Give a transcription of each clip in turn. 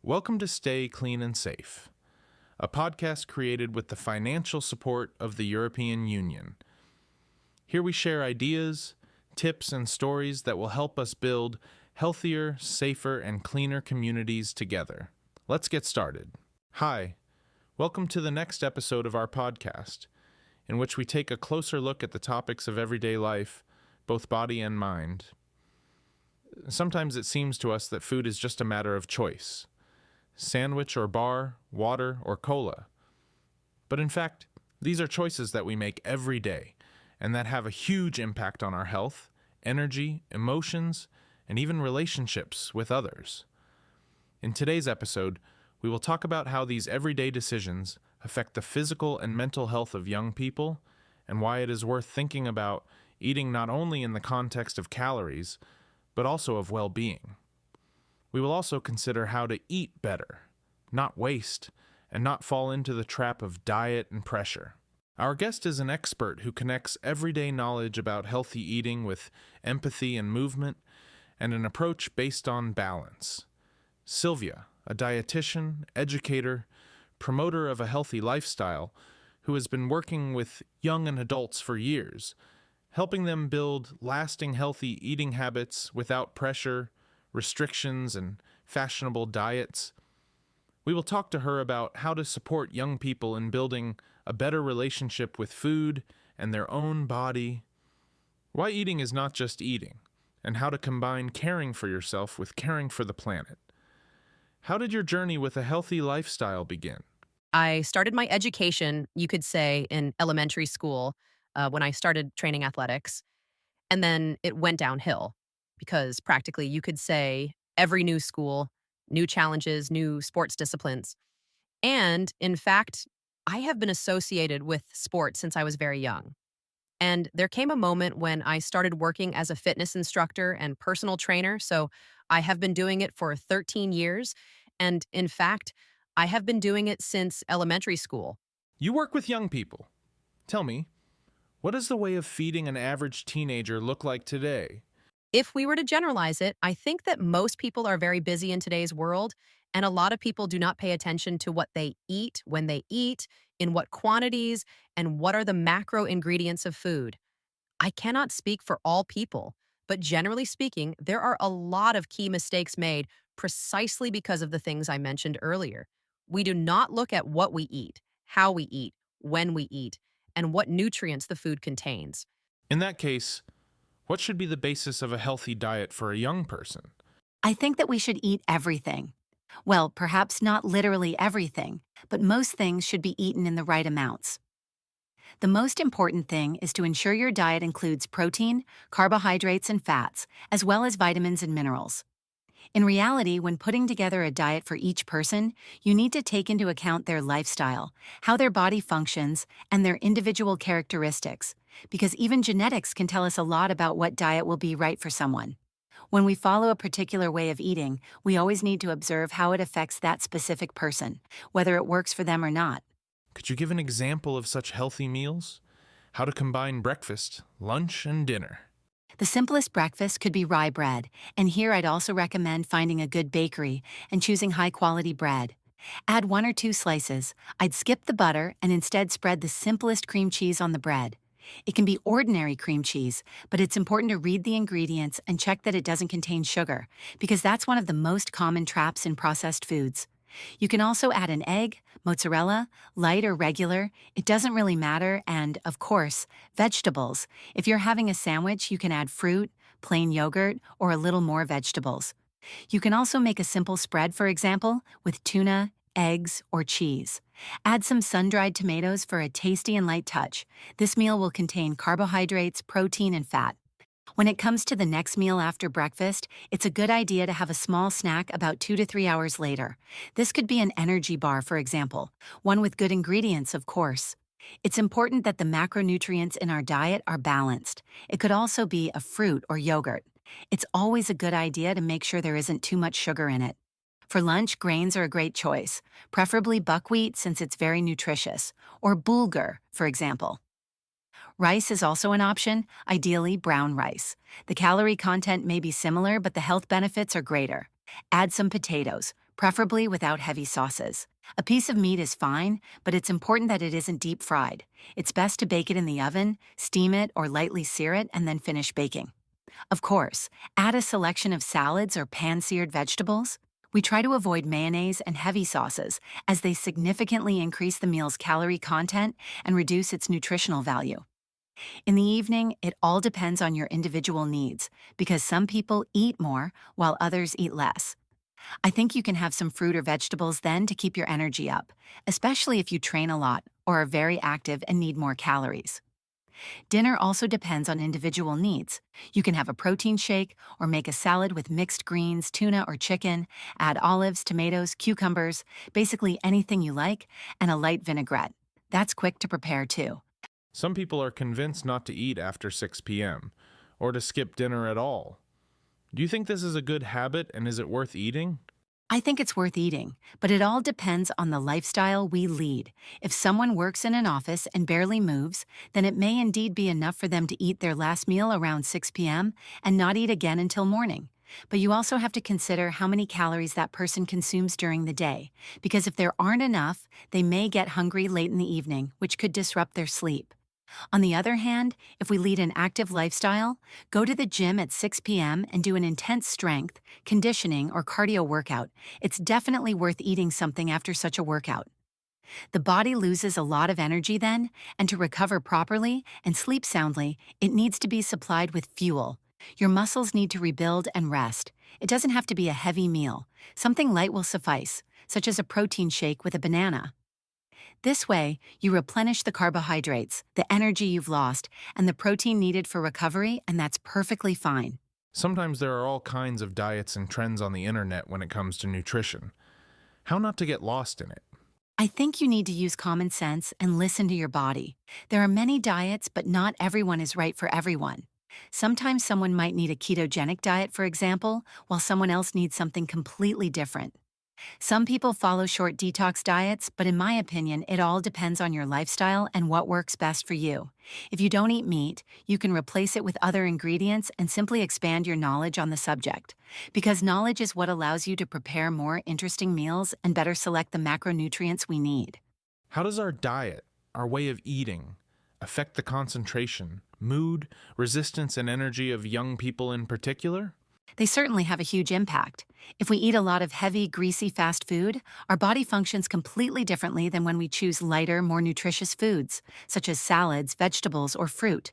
Welcome to Stay Clean and Safe, a podcast created with the financial support of the European Union. Here we share ideas, tips, and stories that will help us build healthier, safer, and cleaner communities together. Let's get started. Hi, welcome to the next episode of our podcast, in which we take a closer look at the topics of everyday life, both body and mind. Sometimes it seems to us that food is just a matter of choice. Sandwich or bar, water or cola. But in fact, these are choices that we make every day, and that have a huge impact on our health, energy, emotions, and even relationships with others. In today's episode, we will talk about how these everyday decisions affect the physical and mental health of young people, and why it is worth thinking about eating not only in the context of calories, but also of well-being. We will also consider how to eat better, not waste, and not fall into the trap of diet and pressure. Our guest is an expert who connects everyday knowledge about healthy eating with empathy and movement, and an approach based on balance. Sylvia, a dietitian, educator, promoter of a healthy lifestyle, who has been working with young and adults for years, helping them build lasting healthy eating habits without pressure, restrictions, and fashionable diets. We will talk to her about how to support young people in building a better relationship with food and their own body, why eating is not just eating, and how to combine caring for yourself with caring for the planet. How did your journey with a healthy lifestyle begin? I started my education, you could say, in elementary school when I started training athletics. And then it went downhill because practically you could say every new school, new challenges, new sports disciplines. And in fact, I have been associated with sports since I was very young. And there came a moment when I started working as a fitness instructor and personal trainer. So I have been doing it for 13 years. And in fact, I have been doing it since elementary school. You work with young people. Tell me, what does the way of feeding an average teenager look like today? If we were to generalize it, I think that most people are very busy in today's world, and a lot of people do not pay attention to what they eat, when they eat, in what quantities, and what are the macro ingredients of food. I cannot speak for all people, but generally speaking, there are a lot of key mistakes made precisely because of the things I mentioned earlier. We do not look at what we eat, how we eat, when we eat, and what nutrients the food contains. In that case, what should be the basis of a healthy diet for a young person? I think that we should eat everything. Well, perhaps not literally everything, but most things should be eaten in the right amounts. The most important thing is to ensure your diet includes protein, carbohydrates, and fats, as well as vitamins and minerals. In reality, when putting together a diet for each person, you need to take into account their lifestyle, how their body functions, and their individual characteristics, because even genetics can tell us a lot about what diet will be right for someone. When we follow a particular way of eating, we always need to observe how it affects that specific person, whether it works for them or not. Could you give an example of such healthy meals? How to combine breakfast, lunch, and dinner? The simplest breakfast could be rye bread, and here I'd also recommend finding a good bakery and choosing high-quality bread. Add 1 or 2 slices. I'd skip the butter and instead spread the simplest cream cheese on the bread. It can be ordinary cream cheese, but it's important to read the ingredients and check that it doesn't contain sugar, because that's one of the most common traps in processed foods. You can also add an egg, mozzarella, light or regular, it doesn't really matter, and, of course, vegetables. If you're having a sandwich, you can add fruit, plain yogurt, or a little more vegetables. You can also make a simple spread, for example, with tuna, eggs, or cheese. Add some sun-dried tomatoes for a tasty and light touch. This meal will contain carbohydrates, protein, and fat. When it comes to the next meal after breakfast, it's a good idea to have a small snack about 2 to 3 hours later. This could be an energy bar, for example, one with good ingredients, of course. It's important that the macronutrients in our diet are balanced. It could also be a fruit or yogurt. It's always a good idea to make sure there isn't too much sugar in it. For lunch, grains are a great choice, preferably buckwheat since it's very nutritious, or bulgur, for example. Rice is also an option, ideally brown rice. The calorie content may be similar, but the health benefits are greater. Add some potatoes, preferably without heavy sauces. A piece of meat is fine, but it's important that it isn't deep fried. It's best to bake it in the oven, steam it, or lightly sear it, and then finish baking. Of course, add a selection of salads or pan-seared vegetables. We try to avoid mayonnaise and heavy sauces, as they significantly increase the meal's calorie content and reduce its nutritional value. In the evening, it all depends on your individual needs, because some people eat more while others eat less. I think you can have some fruit or vegetables then to keep your energy up, especially if you train a lot or are very active and need more calories. Dinner also depends on individual needs. You can have a protein shake or make a salad with mixed greens, tuna or chicken, add olives, tomatoes, cucumbers, basically anything you like, and a light vinaigrette. That's quick to prepare too. Some people are convinced not to eat after 6 p.m. or to skip dinner at all. Do you think this is a good habit, and is it worth eating? I think it's worth eating, but it all depends on the lifestyle we lead. If someone works in an office and barely moves, then it may indeed be enough for them to eat their last meal around 6 p.m. and not eat again until morning. But you also have to consider how many calories that person consumes during the day, because if there aren't enough, they may get hungry late in the evening, which could disrupt their sleep. On the other hand, if we lead an active lifestyle, go to the gym at 6 p.m. and do an intense strength, conditioning, or cardio workout, it's definitely worth eating something after such a workout. The body loses a lot of energy then, and to recover properly and sleep soundly, it needs to be supplied with fuel. Your muscles need to rebuild and rest. It doesn't have to be a heavy meal. Something light will suffice, such as a protein shake with a banana. This way, you replenish the carbohydrates, the energy you've lost, and the protein needed for recovery, and that's perfectly fine. Sometimes there are all kinds of diets and trends on the internet when it comes to nutrition. How not to get lost in it? I think you need to use common sense and listen to your body. There are many diets, but not everyone is right for everyone. Sometimes someone might need a ketogenic diet, for example, while someone else needs something completely different. Some people follow short detox diets, but in my opinion, it all depends on your lifestyle and what works best for you. If you don't eat meat, you can replace it with other ingredients and simply expand your knowledge on the subject. Because knowledge is what allows you to prepare more interesting meals and better select the macronutrients we need. How does our diet, our way of eating, affect the concentration, mood, resistance, and energy of young people in particular? They certainly have a huge impact. If we eat a lot of heavy, greasy fast food, our body functions completely differently than when we choose lighter, more nutritious foods, such as salads, vegetables, or fruit.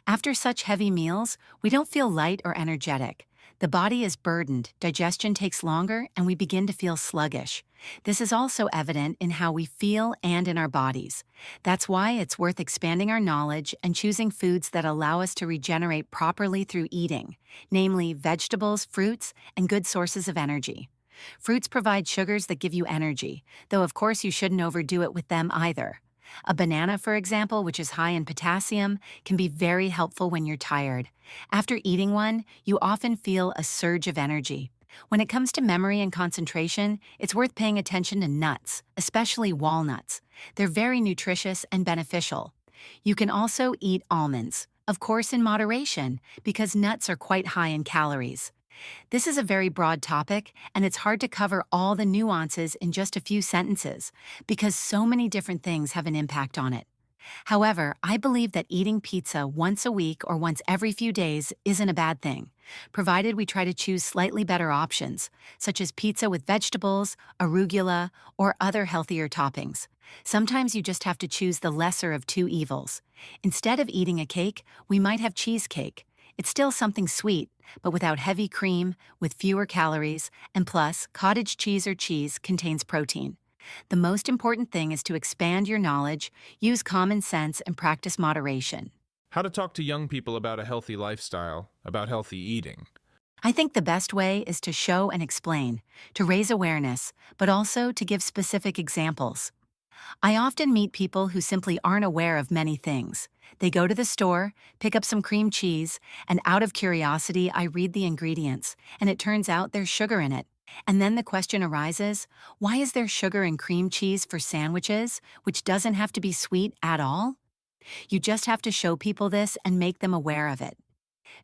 After such heavy meals, we don't feel light or energetic. The body is burdened, digestion takes longer, and we begin to feel sluggish. This is also evident in how we feel and in our bodies. That's why it's worth expanding our knowledge and choosing foods that allow us to regenerate properly through eating, namely vegetables, fruits, and good sources of energy. Fruits provide sugars that give you energy, though of course you shouldn't overdo it with them either. A banana, for example, which is high in potassium, can be very helpful when you're tired. After eating one, you often feel a surge of energy. When it comes to memory and concentration, it's worth paying attention to nuts, especially walnuts. They're very nutritious and beneficial. You can also eat almonds, of course in moderation, because nuts are quite high in calories. This is a very broad topic, and it's hard to cover all the nuances in just a few sentences, because so many different things have an impact on it. However, I believe that eating pizza once a week or once every few days isn't a bad thing, provided we try to choose slightly better options, such as pizza with vegetables, arugula, or other healthier toppings. Sometimes you just have to choose the lesser of two evils. Instead of eating a cake, we might have cheesecake. It's still something sweet, but without heavy cream, with fewer calories, and plus, cottage cheese or cheese contains protein. The most important thing is to expand your knowledge, use common sense, and practice moderation. How to talk to young people about a healthy lifestyle, about healthy eating? I think the best way is to show and explain, to raise awareness, but also to give specific examples. I often meet people who simply aren't aware of many things. They go to the store, pick up some cream cheese, and out of curiosity, I read the ingredients, and it turns out there's sugar in it. And then the question arises, why is there sugar in cream cheese for sandwiches, which doesn't have to be sweet at all? You just have to show people this and make them aware of it.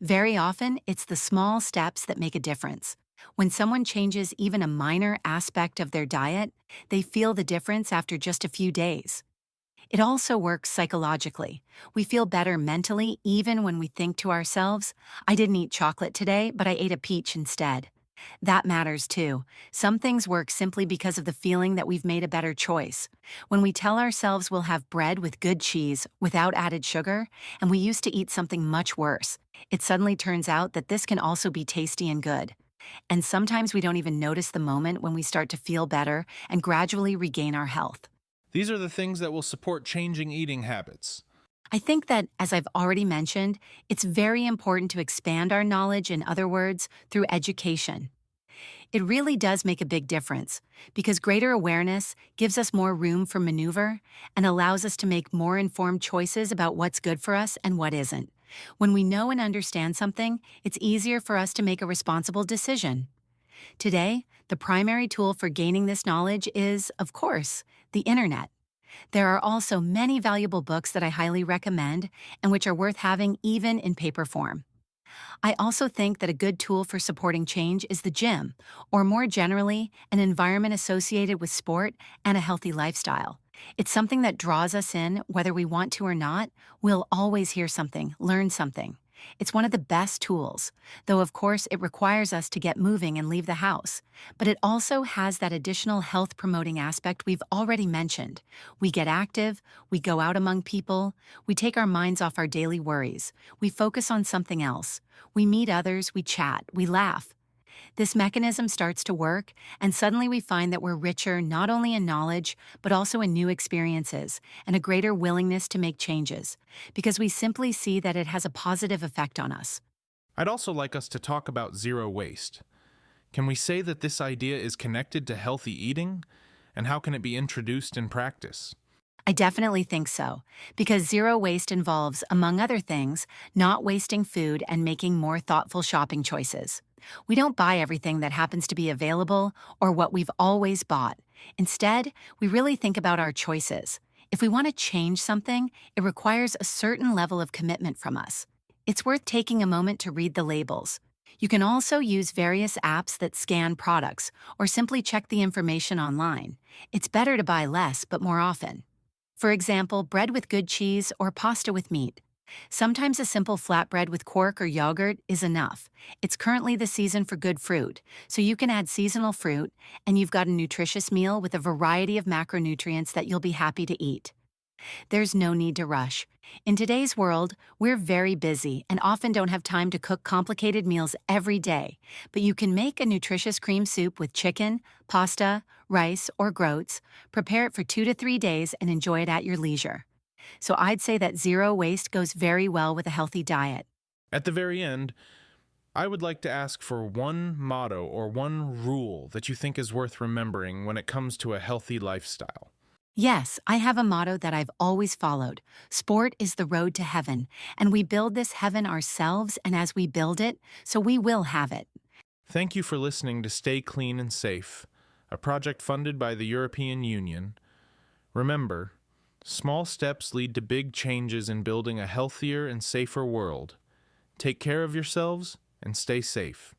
Very often, it's the small steps that make a difference. When someone changes even a minor aspect of their diet, they feel the difference after just a few days. It also works psychologically. We feel better mentally even when we think to ourselves, I didn't eat chocolate today, but I ate a peach instead. That matters too. Some things work simply because of the feeling that we've made a better choice. When we tell ourselves we'll have bread with good cheese without added sugar, and we used to eat something much worse, it suddenly turns out that this can also be tasty and good. And sometimes we don't even notice the moment when we start to feel better and gradually regain our health. These are the things that will support changing eating habits. I think that, as I've already mentioned, it's very important to expand our knowledge, in other words, through education. It really does make a big difference because greater awareness gives us more room for maneuver and allows us to make more informed choices about what's good for us and what isn't. When we know and understand something, it's easier for us to make a responsible decision. Today, the primary tool for gaining this knowledge is, of course, the internet. There are also many valuable books that I highly recommend and which are worth having even in paper form. I also think that a good tool for supporting change is the gym, or more generally, an environment associated with sport and a healthy lifestyle. It's something that draws us in, whether we want to or not. We'll always hear something, learn something. It's one of the best tools, though of course it requires us to get moving and leave the house. But it also has that additional health-promoting aspect we've already mentioned. We get active, we go out among people, we take our minds off our daily worries, we focus on something else, we meet others, we chat, we laugh. This mechanism starts to work, and suddenly we find that we're richer not only in knowledge, but also in new experiences and a greater willingness to make changes, because we simply see that it has a positive effect on us. I'd also like us to talk about zero waste. Can we say that this idea is connected to healthy eating? And how can it be introduced in practice? I definitely think so, because zero waste involves, among other things, not wasting food and making more thoughtful shopping choices. We don't buy everything that happens to be available or what we've always bought. Instead, we really think about our choices. If we want to change something, it requires a certain level of commitment from us. It's worth taking a moment to read the labels. You can also use various apps that scan products or simply check the information online. It's better to buy less but more often. For example, bread with good cheese or pasta with meat. Sometimes a simple flatbread with quark or yogurt is enough. It's currently the season for good fruit, so you can add seasonal fruit, and you've got a nutritious meal with a variety of macronutrients that you'll be happy to eat. There's no need to rush. In today's world, we're very busy and often don't have time to cook complicated meals every day, but you can make a nutritious cream soup with chicken, pasta, rice, or groats, prepare it for 2 to 3 days, and enjoy it at your leisure. So I'd say that zero waste goes very well with a healthy diet. At the very end, I would like to ask for one motto or one rule that you think is worth remembering when it comes to a healthy lifestyle. Yes, I have a motto that I've always followed. Sport is the road to heaven, and we build this heaven ourselves, and as we build it, so we will have it. Thank you for listening to Stay Clean and Safe, a project funded by the European Union. Remember, small steps lead to big changes in building a healthier and safer world. Take care of yourselves and stay safe.